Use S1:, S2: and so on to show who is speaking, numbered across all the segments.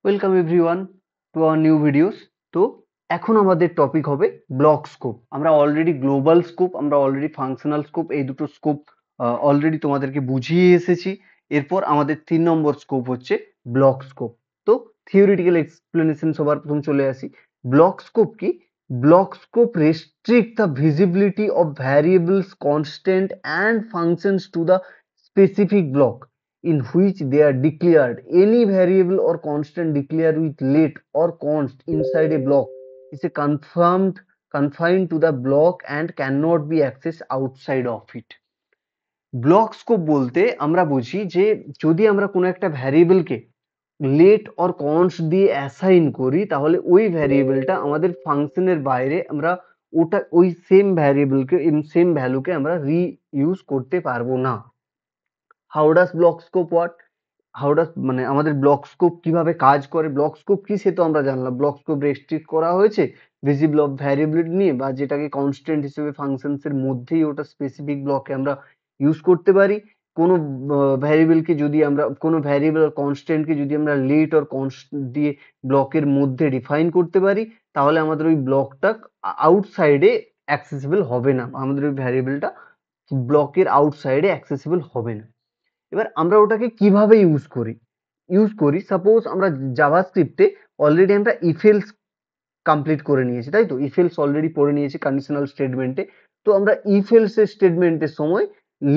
S1: Welcome everyone to our new videos. তো এখন আমাদের টপিক হবে ব্লক স্কোপ। আমরা অলরেডি গ্লোবাল স্কোপ, আমরা অলরেডি ফাংশনাল স্কোপ, এই দুটো স্কোপ অলরেডি তোমাদেরকে বুঝিয়ে এসেছি। এরপর আমাদের 3 নম্বর স্কোপ হচ্ছে ব্লক স্কোপ। তো থিওরিটিক্যাল এক্সপ্লেনেশন সবার প্রথম চলে আসি। ব্লক স্কোপ কি? Block scope restrict the visibility of variables, constant and functions to the specific block in which they are declared. Any variable or constant declared with let or const inside a block is a confined to the block and cannot be accessed outside of it. Block scope বলতে আমরা বুঝি যে যদি আমরা কোনো একটা ভ্যারিয়েবলকে late or const দিয়ে অ্যাসাইন করি, তাহলে ওই ভ্যারিয়েবলটা আমাদের ফাংশনের বাইরে আমরা ওটা ওই সেম ভ্যারিয়েবলকে সেম ভ্যালুকে আমরা রিইউজ করতে পারবো না। How does block scope work? How does মানে আমাদের ব্লক স্কোপ কিভাবে কাজ করে? ব্লক স্কোপ কি সে তো আমরা জানলাম। ব্লক স্কোপ রেস্ট্রিক্ট করা হয়েছে ভিজিবল অফ ভ্যারিয়েবিলিটি নিয়ে, বা যেটাকে কনস্ট্যান্ট হিসেবে ফাংশনস এর মধ্যেই ওটা স্পেসিফিক ব্লকে আমরা ইউজ করতে পারি। কোনো ভ্যারিয়েবলকে যদি আমরা কোনো ভ্যারিয়েবল আর কনস্ট্যান্টকে যদি আমরা লেট অর কনস্ট দিয়ে ব্লকের মধ্যে ডিফাইন করতে পারি, তাহলে আমাদের ওই ব্লকটা আউটসাইডে অ্যাক্সেসিবল হবে না, আমাদের ওই ভ্যারিয়েবলটা ব্লকের আউটসাইডে অ্যাক্সেসিবল হবে না। এবার আমরা ওটাকে কিভাবে ইউজ করি সাপোজ আমরা জাভাস্ক্রিপ্টে অলরেডি আমরা ইফ এলস কমপ্লিট করে নিয়েছি, তাই তো? ইফ এলস অলরেডি পড়ে নিয়েছি কন্ডিশনাল স্টেটমেন্টে। তো আমরা ইফ এলস এর স্টেটমেন্টের সময়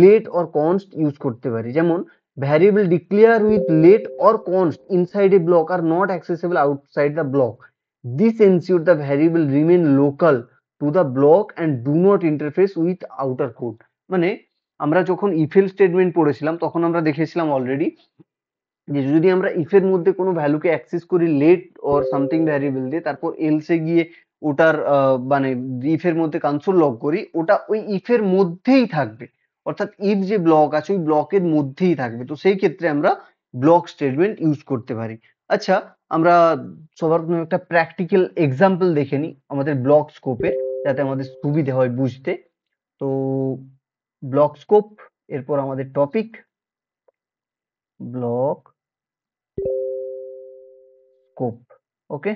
S1: লেট অর কনস্ট ইউজ করতে পারি। যেমন variable declare with let or const inside a block are not accessible outside the block. This ensure the variable remain local to the block and do not interface with outer code. মানে আমরা যখন if else statement পড়েছিলাম তখন আমরা দেখেছিলাম already যে যদি আমরা ইফ এর মধ্যে কোনো ভ্যালুকে অ্যাক্সেস করি লেট অর সামথিং ভ্যারিয়েবল দিয়ে, তারপর এলস এ গিয়ে ওটার মানে ইফ এর মধ্যে কনসোল লগ করি, ওটা ওই ইফ এর মধ্যেই থাকবে। অর্থাৎ ইফ যে ব্লক আছে ওই ব্লকের মধ্যেই থাকবে। তো সেই ক্ষেত্রে আমরা ব্লক স্টেটমেন্ট ইউজ করতে পারি। আচ্ছা, আমরা সবার প্রথমে একটা প্র্যাকটিক্যাল এক্সাম্পল দেখে নিই আমাদের ব্লক স্কোপের, যাতে আমাদের সুবিধে হয় বুঝতে। তো ব্লক স্কোপ, এরপর আমাদের টপিক ব্লক স্কোপ। ওকে,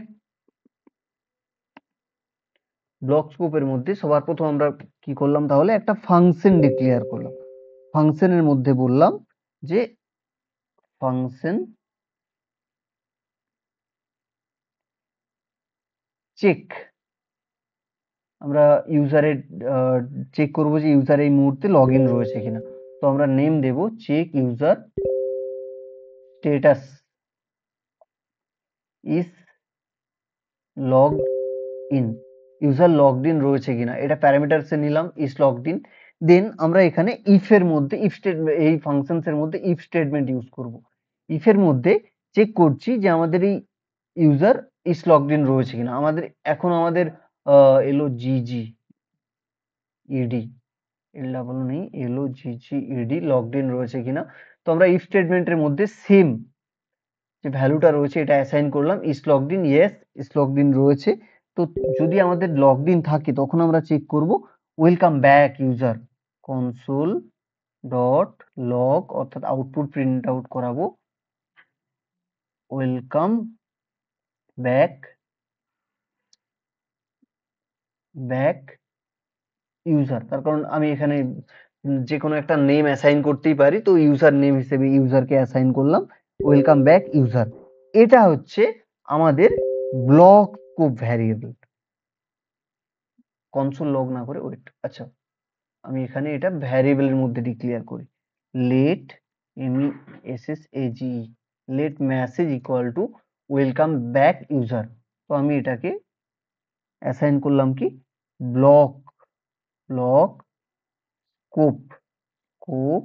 S1: ব্লক স্কোপের মধ্যে সবার প্রথম আমরা কি করলাম, তাহলে একটা ফাংশন ডিক্লেয়ার করলাম। ফাংশনের মধ্যে বললাম যে ফাংশন চেক, আমরা ইউজারের চেক করব যে ইউজার এই মুহূর্তে লগ ইন রয়েছে কিনা। তো আমরা নেম দেব check user status is logged in, user logged in রয়েছে কিনা এটা প্যারামিটারসে নিলাম, ইজ লগড ইন। দেন আমরা এখানে ইফ এর মধ্যে ইফ স্টেটমেন্ট, এই ফাংশনস এর মধ্যে ইফ স্টেটমেন্ট ইউজ করব। ইফ এর মধ্যে চেক করছি যে আমাদের এই ইউজার ইজ লগড ইন রয়েছে কিনা। আমাদের এখন আমাদের এলো জিজি ইডি, এল ডাবল নেই, এলো জিজি ইডি লগড ইন রয়েছে কিনা। তো আমরা ইফ স্টেটমেন্টের মধ্যে সেম যে ভ্যালুটা রয়েছে এটা অ্যাসাইন করলাম, is logged in, yes is logged in রয়েছে। তো যদি আমাদের লগড ইন থাকে তখন আমরা চেক করব welcome back user console dot log, অর্থাৎ আউটপুট প্রিন্ট আউট করাবো ওয়েলকাম ব্যাক ইউজার। তার কারণ আমি এখানে যে কোনো একটা নেম অ্যাসাইন করতেই পারি, তো ইউজার নেম হিসেবে ইউজারকে অ্যাসাইন করলাম ওয়েলকাম ব্যাক ইউজার। এটা হচ্ছে আমাদের block scope variable. Console log না করে ওয়েট, আচ্ছা আমি এখানে এটা ভ্যারিয়েবলের মধ্যে ডিক্লেয়ার করি। Let MESSAGE let message equal to welcome back user. তো আমি এটাকে অ্যাসাইন করলাম কি block block scope scope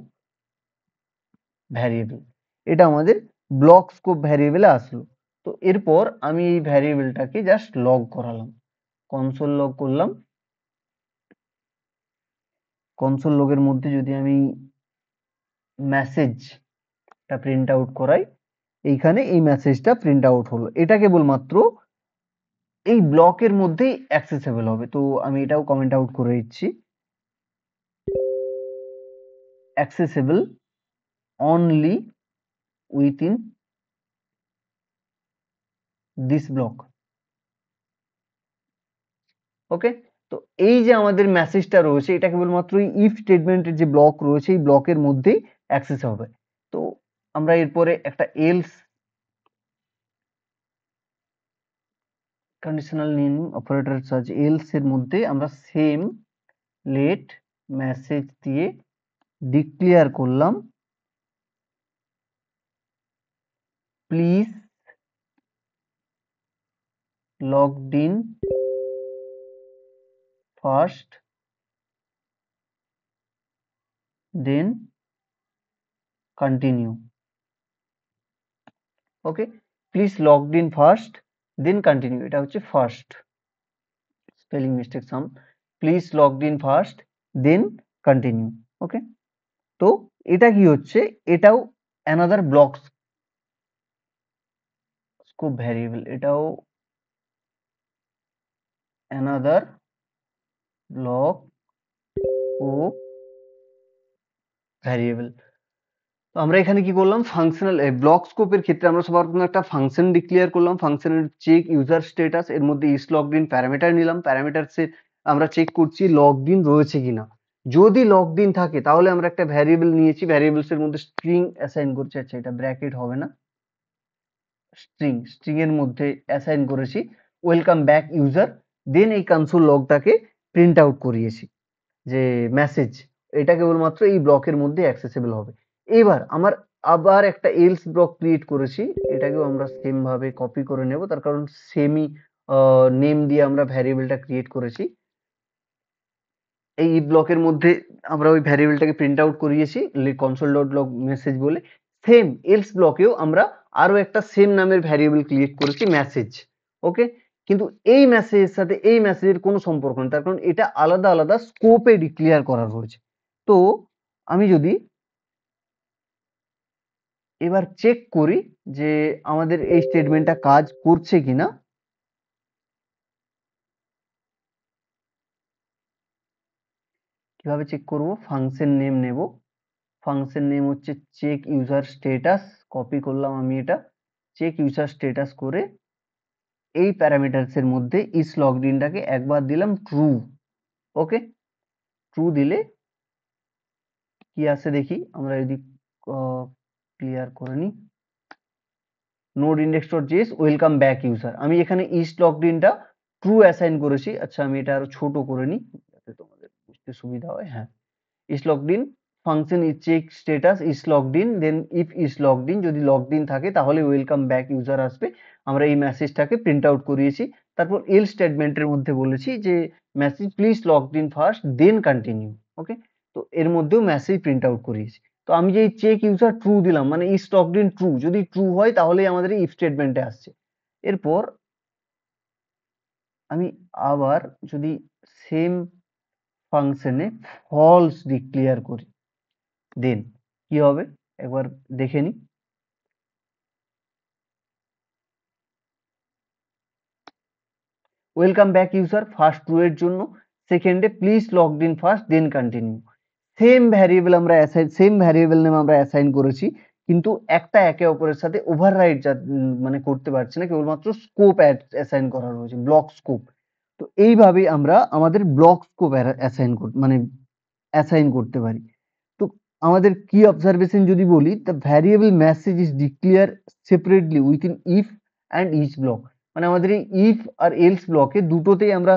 S1: variable. এটা আমাদের ব্লক স্কোপ ভ্যারিয়েবলে আসলো। তো এরপর আমি এই ভ্যারিয়েবলটাকে জাস্ট লগ করালাম, কনসোল লগ করলাম। কনসোল লগের মধ্যে যদি আমি মেসেজটা প্রিন্ট আউট করাই, এইখানে এই মেসেজটা প্রিন্ট আউট হলো। এটা কেবলমাত্র এই ব্লকের মধ্যেই অ্যাক্সেসেবল হবে। তো আমি এটাও কমেন্ট আউট করে দিচ্ছি, accessible only within this block. Okay, তো এই যে আমাদের মেসেজটা রয়েছে এটা কেবলমাত্র ইফ স্টেটমেন্টের যে ব্লক রয়েছে এই ব্লকের মধ্যেই অ্যাক্সেস হবে। তো আমরা এরপরে একটা else conditional name operator search else এর মধ্যে আমরা সেম লেট মেসেজ দিয়ে ডিক্লেয়ার করলাম please logged in first then continue. Okay, please logged in first then continue, এটা হচ্ছে first, spelling mistake some, please logged in first then continue. Okay, তো এটা কি হচ্ছে, এটাও অ্যানাদার ব্লক স্কোপ ভ্যারিয়েবল, এটাও অ্যানাদার ব্লক ও ভ্যারিয়েবল। তো আমরা এখানে কি করলাম, ফাংশনাল ব্লক স্কোপের ক্ষেত্রে আমরা সবার প্রথমে একটা ফাংশন ডিক্লেয়ার করলাম, ফাংশনের চেক ইউজার স্ট্যাটাস, এর মধ্যে ইজ লগড ইন প্যারামিটার নিলাম, প্যারামিটারসে আমরা চেক করছি লগড ইন রয়েছে কিনা, যদি লগড ইন থাকে তাহলে আমরা একটা ভ্যারিয়েবল নিয়েছি, ভ্যারিয়েবলস এর মধ্যে স্ট্রিং অ্যাসাইন করছি, আচ্ছা এটা ব্র্যাকেট হবে না, স্ট্রিং এর মধ্যে অ্যাসাইন করেছি ওয়েলকাম ব্যাক ইউজার, দেন এই কনসোল লগটাকে প্রিন্ট আউট করিয়েছি যে মেসেজ, এটা কেবলমাত্র এই ব্লকের মধ্যে অ্যাক্সেসেবল হবে। এবার আমার আবার একটা এলস ব্লক ক্রিয়েট করেছি, এটাকেও আমরা সেম ভাবে কপি করে নেব, তার কারণ সেমই নেম দিয়ে আমরা ভ্যারিয়েবলটা ক্রিয়েট করেছি। এই ইফ ব্লকের মধ্যে আমরা ওই ভ্যারিয়েবলটাকে প্রিন্ট আউট করিয়েছি কনসোল ডট লগ মেসেজ বলে। সেম এলস ব্লকেও আমরা আরো একটা সেম নামের ভ্যারিয়েবল ক্রিয়েট করেছি মেসেজ। ওকে, কিন্তু এই মেসেজের সাথে এই মেসেজের কোনো সম্পর্ক নেই, তার কারণ এটা আলাদা আলাদা স্কোপে ডিক্লেয়ার করা রয়েছে। তো আমি যদি এবার চেক করি যে আমাদের এই স্টেটমেন্টটা কাজ করছে কিনা, কিভাবে চেক করব, ফাংশন নেম নেব, ফাংশন নেম হচ্ছে চেক ইউজার স্ট্যাটাস, কপি করলাম আমি এটা, চেক ইউজার স্ট্যাটাস করে এই প্যারামিটারস এর মধ্যে ইজ লগড ইনটাকে একবার দিলাম ট্রু। ওকে, ট্রু দিলে কি আসে দেখি, আমরা যদি ক্লিয়ার করে নিই, node index dot JS welcome back user, আমি এখানে ইজ লগড ইনটা ট্রু অ্যাসাইন করেছি। আচ্ছা আমি এটা আরো ছোট করে নিই যাতে তোমাদের বুঝতে সুবিধা হয়। হ্যাঁ, is logged in function is check status is logged in, then if is logged in, যদি logged in থাকে তাহলে ওয়েলকাম ব্যাক ইউজার আসবে, আমরা এই মেসেজটাকে প্রিন্ট আউট করিয়েছি। তারপর এল স্টেটমেন্টের মধ্যে বলেছি যে message please logged in first then continue. Okay, তো এর মধ্যেও মেসেজ প্রিন্ট আউট করিয়েছি। তো আমি যে চেক ইউজার ট্রু দিলাম মানে ইজ লগড ইন ট্রু, যদি ট্রু হয় তাহলেই আমাদের ইফ স্টেটমেন্টে আসছে। এরপর আমি আবার যদি সেম ফাংশনে ফলস ডিক্লেয়ার করি দেন কি হবে একবার দেখে নি। Welcome back user first true এর জন্য, সেকেন্ডে please logged in first then continue, same variable আমরা অ্যাসাইন, সেম ভ্যারিয়েবল নেম আমরা অ্যাসাইন করেছি, কিন্তু একটা একে অপরের সাথে ওভাররাইড মানে করতে পারছি না, কেবলমাত্র স্কোপ অ্যাসাইন করা রয়েছে, ব্লক স্কোপ। তো এইভাবেই আমরা আমাদের ব্লক স্কোপ অ্যাসাইন মানে অ্যাসাইন করতে পারি। তো আমাদের কি অবজারভেশন যদি বলি, the variable message is declare separately within if and each block, মানে আমাদের এই ইফ আর এলস ব্লকে দুটোতেই আমরা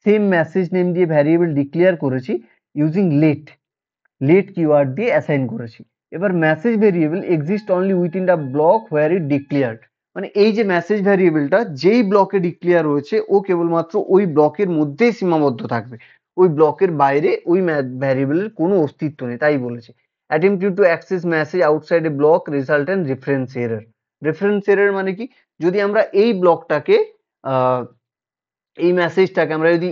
S1: সেম মেসেজ নেম দিয়ে ভ্যারিয়েবল ডিক্লেয়ার করেছি ইউজিং লেট, লেট কিওয়ার্ড দিয়ে অ্যাসাইন করেছি। এবার message variable exist only within the block where it declared, মানে এই যে মেসেজ ভ্যারিয়েবলটা যেই ব্লকে ডিক্লেয়ার হয়েছে ও কেবলমাত্র ওই ব্লকের মধ্যেই সীমাবদ্ধ থাকবে, ওই ব্লকের বাইরে ওই ভ্যারিয়েবলের কোনো অস্তিত্ব নেই, তাই বলেছে। Attempting to access message outside a block result end reference error, reference error মানে কি, যদি আমরা এই ব্লকটাকে এই মেসেজটাকে আমরা যদি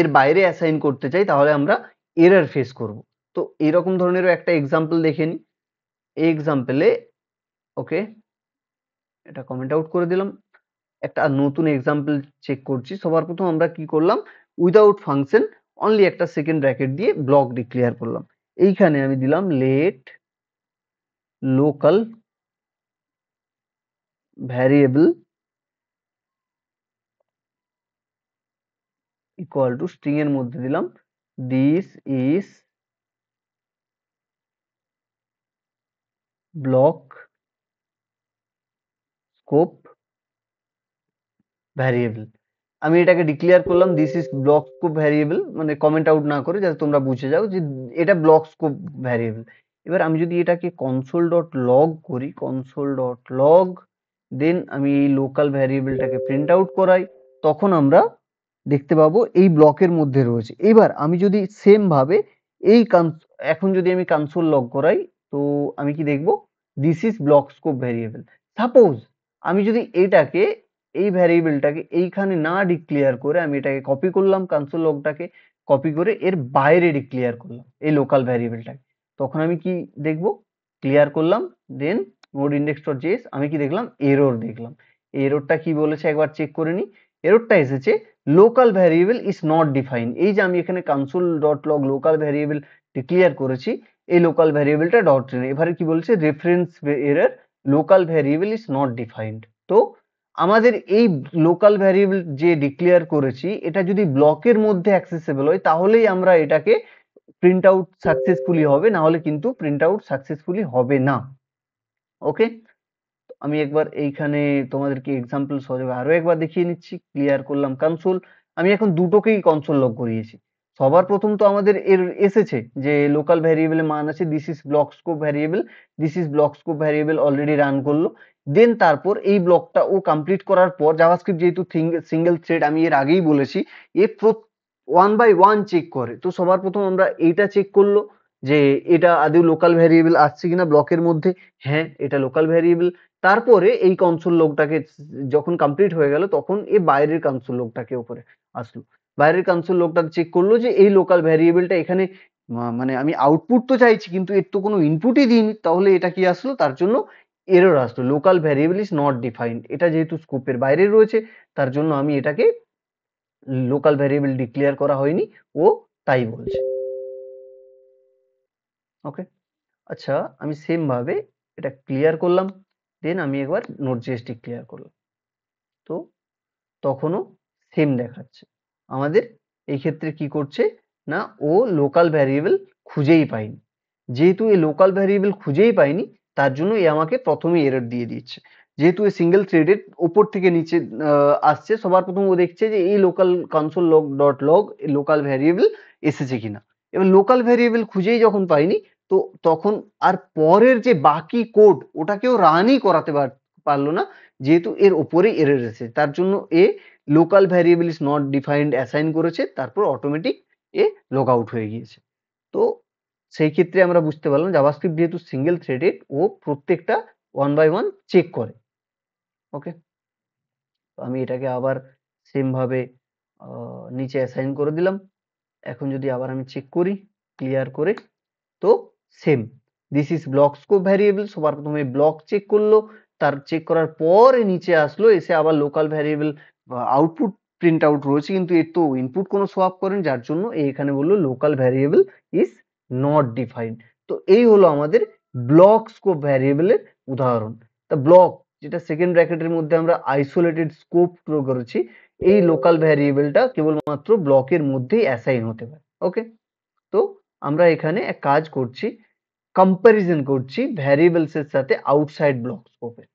S1: এর বাইরে অ্যাসাইন করতে চাই তাহলে আমরা এরর ফেস করব। তো এরকম ধরনেরও একটা এক্সাম্পল দেখে নিই। এই এক্সাম্পলে ওকে, এটা কমেন্ট আউট করে দিলাম, একটা নতুন এক্সাম্পল চেক করছি। সবার প্রথম আমরা কি করলাম, উইদাউট ফাংশন অনলি একটা সেকেন্ড ব্র্যাকেট দিয়ে ব্লক ডিক্লেয়ার করলাম, এইখানে আমি দিলাম let local variable equal to string এর মধ্যে দিলাম this is block scope variable. আমি এটাকে ডিক্লেয়ার করলাম this is block scope variable, মানে কমেন্ট আউট না করে যাতে তোমরা বুঝে যাও যে এটা ব্লক স্কোপ ভ্যারিয়েবল। এবার আমি যদি এটাকে কনসোল ডট লগ করি, কনসোল ডট লগ, দেন আমি এই লোকাল ভ্যারিয়েবলটাকে প্রিন্ট আউট করাই, তখন আমরা দেখতে পাবো এই ব্লকের মধ্যে রয়েছে। এবার আমি যদি সেম ভাবে এই এখন যদি আমি কনসোল লগ করাই, তো আমি কি দেখবো, this is block scope variable. Suppose আমি যদি এটাকে, এই ভ্যারিয়েবলটাকে এইখানে না ডিক্লেয়ার করে আমি এটাকে কপি করলাম, কনসোল লগটাকে কপি করে এর বাইরে ডিক্লেয়ার করলাম এই লোকাল ভ্যারিয়েবলটাকে, তখন আমি কি দেখবো, ক্লিয়ার করলাম, দেন নোড ইন্ডেক্স ডট জেএস, আমি কি দেখলাম, এরর দেখলাম। এররটা কি বলেছে একবার চেক করে নি। এররটা এসেছে local variable is not defined. এই যে আমি এখানে console dot log local variable declare করেছি, এই লোকাল ভ্যারিয়েবলটা ডট, এবারে কি বলছে, reference error, local variable is not defined. তো আমাদের এই লোকাল ভ্যারিয়েবল যে ডিক্লেয়ার করেছি, এটা যদি ব্লকের মধ্যে অ্যাক্সেসেবল হয় তাহলেই আমরা এটাকে প্রিন্ট আউট সাকসেসফুলি হবে, না হলে কিন্তু প্রিন্ট আউট সাকসেসফুলি হবে না। ওকে, আমি একবার এইখানে তোমাদেরকে এক্সাম্পল সহযোগে আরো একবার দেখিয়ে নিচ্ছি। ক্লিয়ার করলাম কনসোল, আমি এখন দুটোকেই কনসোল লগ করিয়েছি। সবার প্রথম তো আমাদের এর এসেছে যে লোকাল ভ্যারিয়েবলের মান আছে this is block scope variable, this is block scope variable already run করলো। দেন তারপর এই ব্লকটা ও কমপ্লিট করার পর জাভাস্ক্রিপ্ট যেহেতু সিঙ্গেল থ্রেড, আমি এর আগেই বলেছি, এ ওয়ান বাই ওয়ান চেক করে। তো সবার প্রথম আমরা এইটা চেক করলো যে এটা আদৌ লোকাল ভ্যারিয়েবল আসছে কিনা ব্লকের মধ্যে। হ্যাঁ, এটা লোকাল ভ্যারিয়েবল। তারপরে এই কনসোল লগটাকে যখন কমপ্লিট হয়ে গেল, তখন এই বাইরের কনসোল লগটাকে উপরে আসলো। বাইরের কনসোল লগটা চেক করলো যে এই লোকাল ভ্যারিয়েবলটা এখানে, মানে আমি আউটপুট তো চাইছি কিন্তু এর তো কোনো ইনপুটই দিইনি, তাহলে এটা কি আসলো, তার জন্য এরর আসলো, local variable is not defined. এটা যেহেতু স্কোপের বাইরে রয়েছে, তার জন্য আমি এটাকে লোকাল ভ্যারিয়েবল ডিক্লেয়ার করা হয়নি, ও তাই বলছে। ওকে, আচ্ছা, আমি সেম ভাবে এটা ক্লিয়ার করলাম, দেন আমি একবার নোড.জেএস ডিক্লেয়ার করলাম, তো তখনও সেম দেখাচ্ছে। আমাদের এই ক্ষেত্রে কি করছে না, ও লোকাল ভ্যারিয়েবল খুঁজেই পায়নি। যেহেতু এ লোকাল ভ্যারিয়েবল খুঁজেই পায়নি, তার জন্য এ আমাকে প্রথমে এরর দিয়ে দিচ্ছে। যেহেতু এ সিঙ্গেল থ্রেডেড, ওপর থেকে নিচে আসছে, সবার প্রথম ও দেখছে যে এই local console log dot log local variable এসেছে কিনা। এবার লোকাল ভ্যারিয়েবল খুঁজেই যখন পাইনি, তো তখন আর পরের যে বাকি কোড ওটাকেও রানই করাতে পারলো না, যেহেতু এর ওপরেই এরর এসেছে। তার জন্য a local variable is not defined assign করেছে, তারপর অটোমেটিক এ লগ আউট হয়ে গিয়েছে। তো সেই ক্ষেত্রে আমরা বুঝতে পারলাম জাভাস্ক্রিপ্ট যেহেতু সিঙ্গেল থ্রেডেড, ও প্রত্যেকটা ওয়ান বাই ওয়ান চেক করে। ওকে, আমি এটাকে আবার সেম ভাবে নিচে অ্যাসাইন করে দিলাম। এখন যদি আবার আমি চেক করি ক্লিয়ার করে, তো same this is block scope variable, সবার প্রথমে ব্লক চেক করলো, তার চেক করার পর নিচে আসলো, এসে আবার local variable output print out রয়েছে, কিন্তু এর তো ইনপুট কোনো শো আপ করেন, যার জন্য এখানে বললো local variable is not defined. তো এই হলো আমাদের ব্লক স্কোপ ভ্যারিয়েবলের উদাহরণ। তা ব্লক, যেটা সেকেন্ড ব্র্যাকেটের মধ্যে আমরা আইসোলেটেড স্কোপ প্রয়োগ করেছি, এই লোকাল ভ্যারিয়েবলটা কেবলমাত্র ব্লকের মধ্যেই অ্যাসাইন হতে পারে। ওকে, তো আমরা এখানে এক কাজ করছি, কম্প্যারিজন করছি ভ্যারিয়েবলস এর সাথে আউটসাইড ব্লক স্কোপের।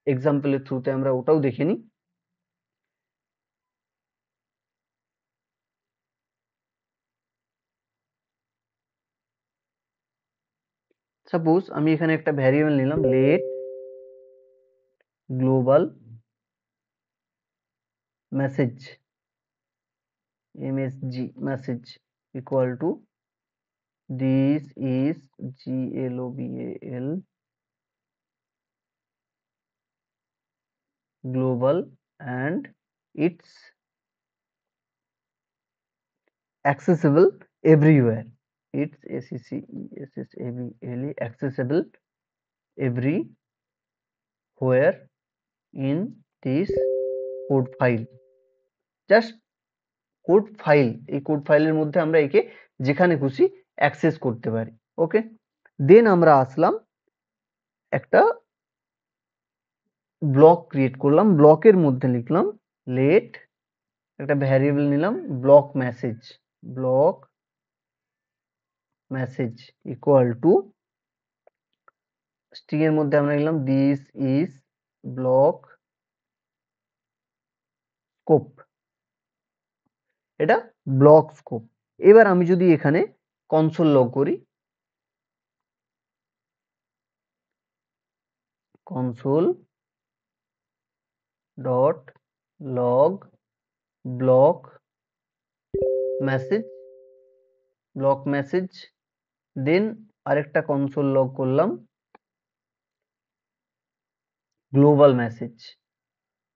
S1: এক্সাম্পলের থ্রুতে আমরা ওটাও দেখে নিই। সাপোজ আমি এখানে একটা ভ্যারিয়েবল নিলাম, let global message, MSG message, equal to this is GLOBAL global and it's accessible everywhere. It's ACCESSABLE accessible everywhere in this code file. Just code file, এই কোড ফাইলের মধ্যে আমরা একে যেখানে খুশি অ্যাক্সেস করতে পারি। ওকে, দেন আমরা আসলাম একটা ব্লক ক্রিয়েট করলাম, ব্লকের মধ্যে লিখলাম লেট একটা ভ্যারিয়েবল নিলাম block message equal to string এর মধ্যে আমরা নিলাম দিস ইজ ব্লক স্কোপ, এটা ব্লক স্কোপ। এবার আমি যদি এখানে কনসোল লগ করি, console dot log block message then আরেকটা কনসোল লগ করলাম global message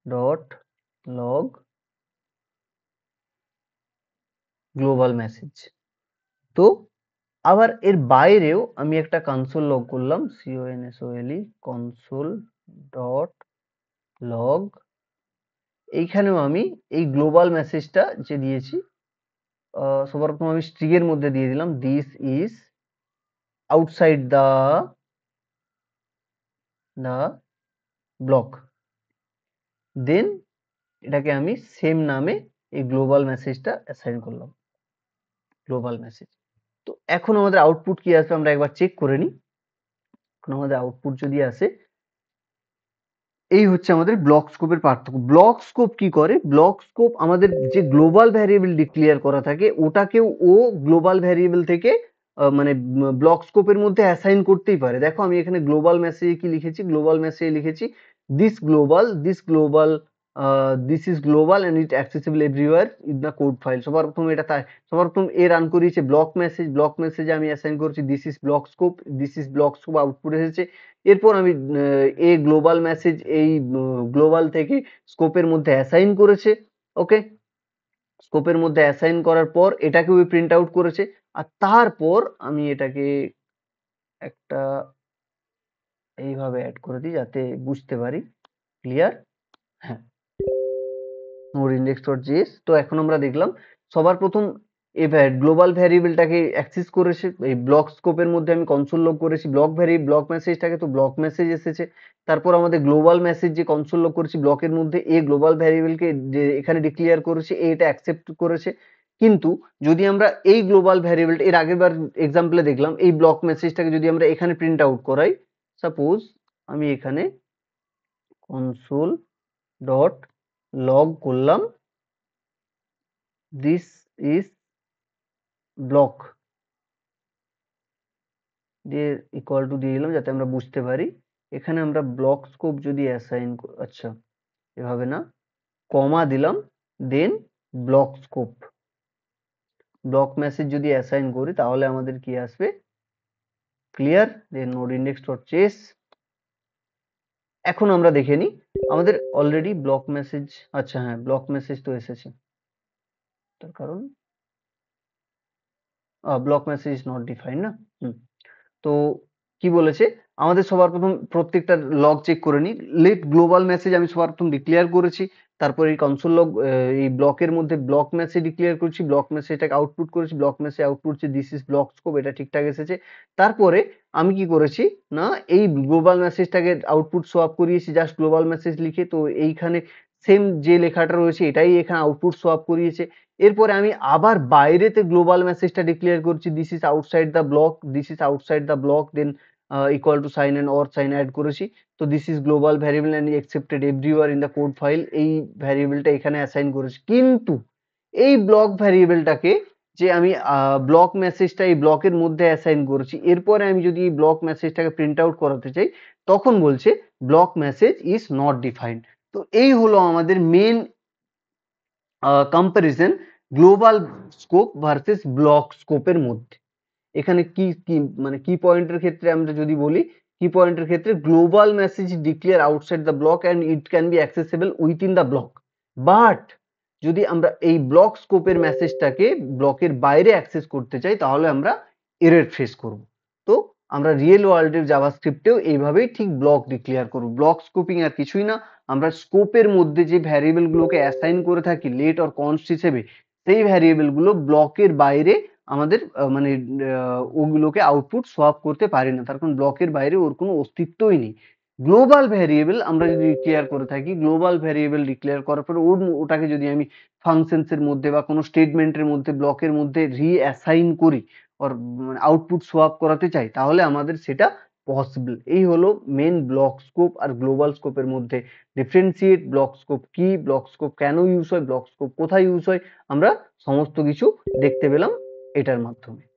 S1: dot log global message. তো আবার এর বাইরেও আমি একটা কনসোল লগ করলাম কনসোল ডট লগ, এইখানেও আমি এই গ্লোবাল মেসেজটা যে দিয়েছি সবার প্রথম আমি স্ট্রিং এর মধ্যে দিয়ে দিলাম this is outside the block, then এটাকে আমি সেম নামে এই গ্লোবাল মেসেজটা অ্যাসাইন করলাম গ্লোবাল মেসেজ। তো এখন আমাদের আউটপুট কি আসবে আমরা একবার চেক করে নিই। এখন আমাদের আউটপুট যদি আসে, এই হচ্ছে আমাদের ব্লক স্কোপের পার্থক্য। ব্লক স্কোপ কি করে, ব্লক স্কোপ আমাদের যে গ্লোবাল ভ্যারিয়েবল ডিক্লেয়ার করা থাকে ওটাকেও ও গ্লোবাল ভ্যারিয়েবল থেকে মানে ব্লক স্কোপের মধ্যে অ্যাসাইন করতেই পারে। দেখো আমি এখানে গ্লোবাল মেসেজে কি লিখেছি, গ্লোবাল মেসেজে লিখেছি this is global and it accessible everywhere in the code file. সবার প্রথম এটা তাই, সবার প্রথম এ রান করিয়েছে ব্লক মেসেজে আমি অ্যাসাইন করছি this is block scope output এসেছে। এরপর আমি এ গ্লোবাল মেসেজ এই গ্লোবাল থেকে স্কোপের মধ্যে অ্যাসাইন করেছে। ওকে, স্কোপের মধ্যে অ্যাসাইন করার পর এটাকেও প্রিন্ট আউট করেছে। আর তারপর আমি এটাকে একটা এইভাবে অ্যাড করে দিই যাতে বুঝতে পারি। ক্লিয়ার? হ্যাঁ, নোড index.js। তো এখন আমরা দেখলাম সবার প্রথম গ্লোবাল ভ্যারিয়েবলটাকে অ্যাক্সেস করেছে এই ব্লক স্কোপের মধ্যে, আমি কনসোল লগ করেছি ব্লক মেসেজটাকে, তো ব্লক মেসেজ এসেছে। তারপর আমাদের গ্লোবাল মেসেজ যে কনসোল লগ করেছি ব্লকের মধ্যে এ গ্লোবাল ভ্যারিয়েবলকে যে এখানে ডিক্লেয়ার করেছে এটা অ্যাকসেপ্ট করেছে। কিন্তু যদি আমরা এই গ্লোবাল ভ্যারিয়েবলটা এর আগের বার এক্সাম্পলে দেখলাম এই ব্লক মেসেজটাকে যদি আমরা এখানে প্রিন্ট আউট করাই, সাপোজ আমি এখানে কনসোল ডট লগ করলাম দিস ইজ ব্লক দিয়ে ইকুয়াল টু দিয়ে দিলাম যাতে আমরা বুঝতে পারি। এখানে আমরা ব্লক স্কোপ যদি অ্যাসাইন, আচ্ছা এভাবে না, কমা দিলাম দেন ব্লক স্কোপ ব্লক মেসেজ যদি অ্যাসাইন করি তাহলে আমাদের কি আসবে, ক্লিয়ার? দেন নোড index.js। এখন আমরা দেখে নিই আমাদের অলরেডি ব্লক মেসেজ, আচ্ছা হ্যাঁ ব্লক মেসেজ তো এসেছে, তার কারণ block message is not defined না। তো কি বলেছে আমাদের সবার প্রথম প্রত্যেকটা লগ চেক করে নিই। লেট গ্লোবাল মেসেজ আমি সবার প্রথম ডিক্লেয়ার করেছি, তারপর এই কনসোল লগ এই ব্লকের মধ্যে ব্লক মেসেজ ডিক্লেয়ার করছি, ব্লক মেসেজটাকে আউটপুট করেছি, ব্লক মেসেজ আউটপুট হচ্ছে দিস ইজ ব্লক স্কোপ, এটা ঠিকঠাক এসেছে। তারপরে আমি কি করেছি না এই গ্লোবাল মেসেজটাকে আউটপুট শো আপ করিয়েছি জাস্ট গ্লোবাল মেসেজ লিখে, তো এইখানে সেম যে লেখাটা রয়েছে এটাই এখানে আউটপুট শো আপ করিয়েছে। এরপরে আমি আবার বাইরেতে গ্লোবাল মেসেজটা ডিক্লেয়ার করছি this is outside the block then equal to sign and or sign add করেছি। তো this is global variable and accepted everywhere in the code file, এই ভ্যারিয়েবলটা এখানে অ্যাসাইন করেছি। কিন্তু এই ব্লক ভ্যারিয়েবলটাকে যে আমি ব্লক মেসেজটা এই ব্লকের মধ্যে অ্যাসাইন করেছি, এরপরে আমি যদি এই ব্লক মেসেজটাকে প্রিন্ট আউট করাতে চাই তখন বলছে block message is not defined. তো এই হলো আমাদের main comparison global scope versus block স্কোপের মধ্যে। এখানে কি কি মানে কি পয়েন্টের ক্ষেত্রে আমরা যদি বলি, কি পয়েন্টের ক্ষেত্রে global message declare outside the block and it can be accessible within the block, but যদি আমরা এই ব্লক স্কোপের মেসেজটাকে ব্লকের বাইরে অ্যাক্সেস করতে চাই তাহলে আমরা এরর ফেস করব। তো আমরা রিয়েল ওয়ার্ল্ডের জাভাস্ক্রিপ্টেও এইভাবেই ঠিক ব্লক ডিক্লেয়ার করব। ব্লক স্কোপিং আর কিছুই না, আমরা স্কোপের মধ্যে যে ভ্যারিয়েবল গুলোকে অ্যাসাইন করে থাকি লেট অর কনস্ট হিসেবে, সেই ভ্যারিয়েবল গুলো ব্লকের বাইরে আমাদের মানে ওগুলোকে আউটপুট সোয়াপ করতে পারি না, তার কারণ ব্লকের বাইরে ওর কোনো অস্তিত্বই নেই। গ্লোবাল ভ্যারিয়েবল আমরা যদি ডিক্লেয়ার করে থাকি, গ্লোবাল ভ্যারিয়েবল ডিক্লেয়ার করার পরে ওটাকে যদি আমি ফাংশনস এর মধ্যে বা কোনো স্টেটমেন্টের মধ্যে ব্লকের মধ্যে রিঅ্যাসাইন করি অর মানে আউটপুট সোয়াপ করাতে চাই, তাহলে আমাদের সেটা পসিবল। এই হলো মেন ব্লক স্কোপ আর গ্লোবাল স্কোপের মধ্যে ডিফারেন্সিয়েট। ব্লক স্কোপ কি, ব্লক স্কোপ কেন ইউজ হয়, ব্লক স্কোপ কোথায় ইউজ হয়, আমরা সমস্ত কিছু দেখতে পেলাম এটার মাধ্যমে।